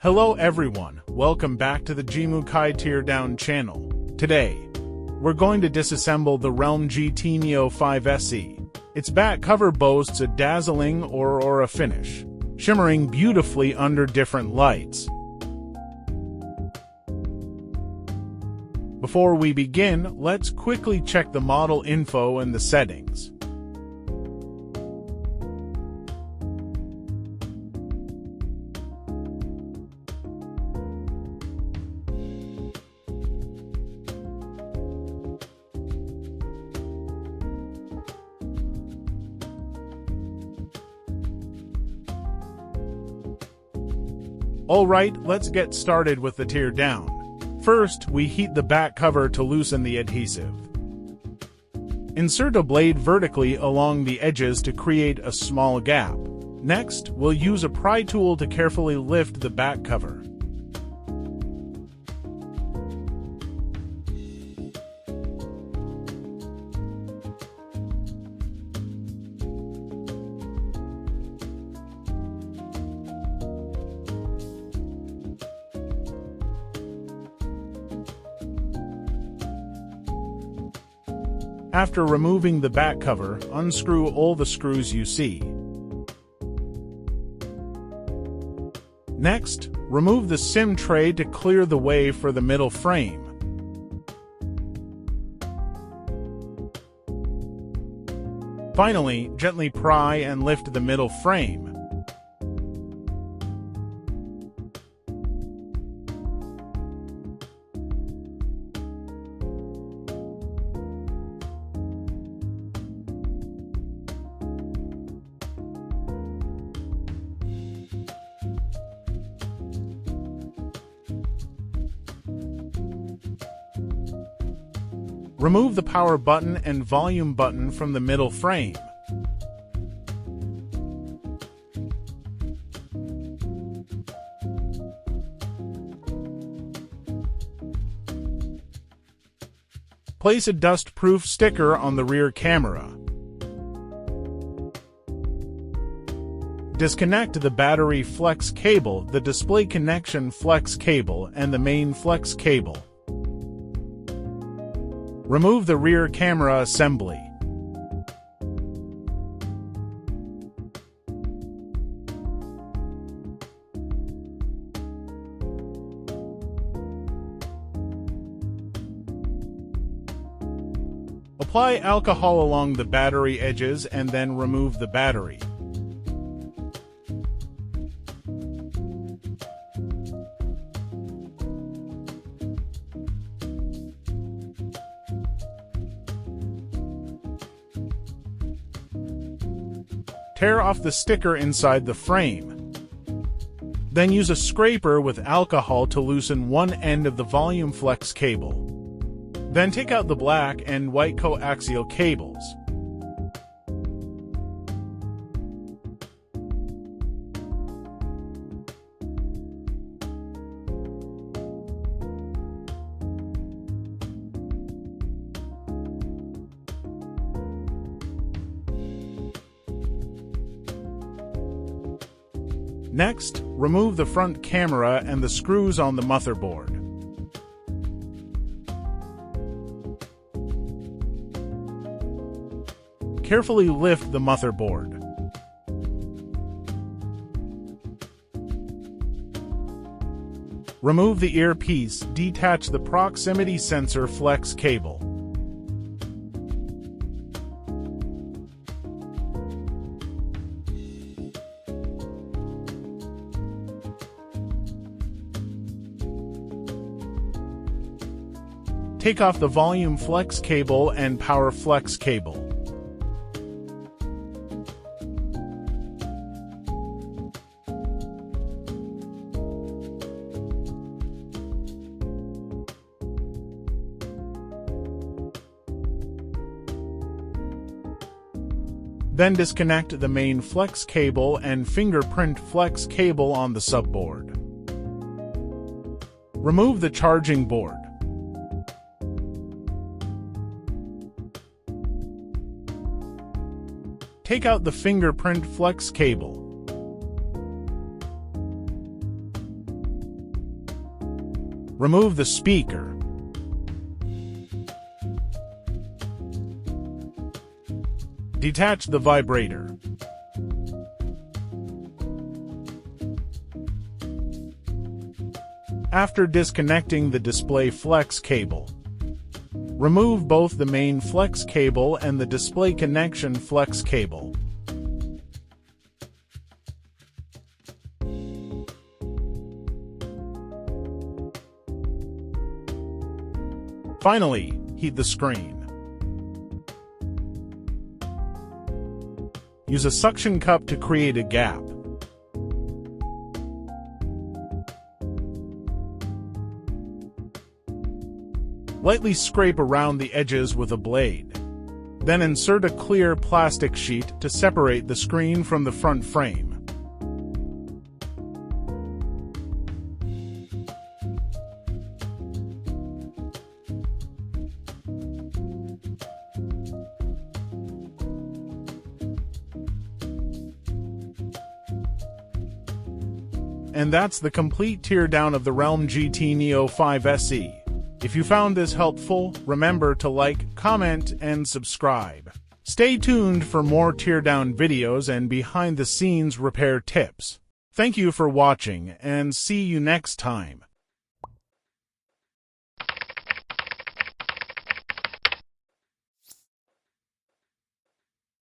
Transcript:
Hello everyone, welcome back to the JIEMUKAI Teardown channel. Today, we're going to disassemble the Realme GT Neo5 SE. Its back cover boasts a dazzling aurora finish, shimmering beautifully under different lights. Before we begin, let's quickly check the model info and the settings. Alright, let's get started with the teardown. First, we heat the back cover to loosen the adhesive. Insert a blade vertically along the edges to create a small gap. Next, we'll use a pry tool to carefully lift the back cover. After removing the back cover, unscrew all the screws you see. Next, remove the SIM tray to clear the way for the middle frame. Finally, gently pry and lift the middle frame. Remove the power button and volume button from the middle frame. Place a dust-proof sticker on the rear camera. Disconnect the battery flex cable, the display connection flex cable, and the main flex cable. Remove the rear camera assembly. Apply alcohol along the battery edges and then remove the battery. Tear off the sticker inside the frame. Then use a scraper with alcohol to loosen one end of the volume flex cable. Then take out the black and white coaxial cables. Next, remove the front camera and the screws on the motherboard. Carefully lift the motherboard. Remove the earpiece, detach the proximity sensor flex cable. Take off the volume flex cable and power flex cable. Then disconnect the main flex cable and fingerprint flex cable on the subboard. Remove the charging board. Take out the fingerprint flex cable. Remove the speaker. Detach the vibrator. After disconnecting the display flex cable, remove both the main flex cable and the display connection flex cable. Finally, heat the screen. Use a suction cup to create a gap. Lightly scrape around the edges with a blade. Then insert a clear plastic sheet to separate the screen from the front frame. And that's the complete teardown of the Realme GT Neo5 SE. If you found this helpful, remember to like, comment, and subscribe. Stay tuned for more teardown videos and behind-the-scenes repair tips. Thank you for watching, and see you next time.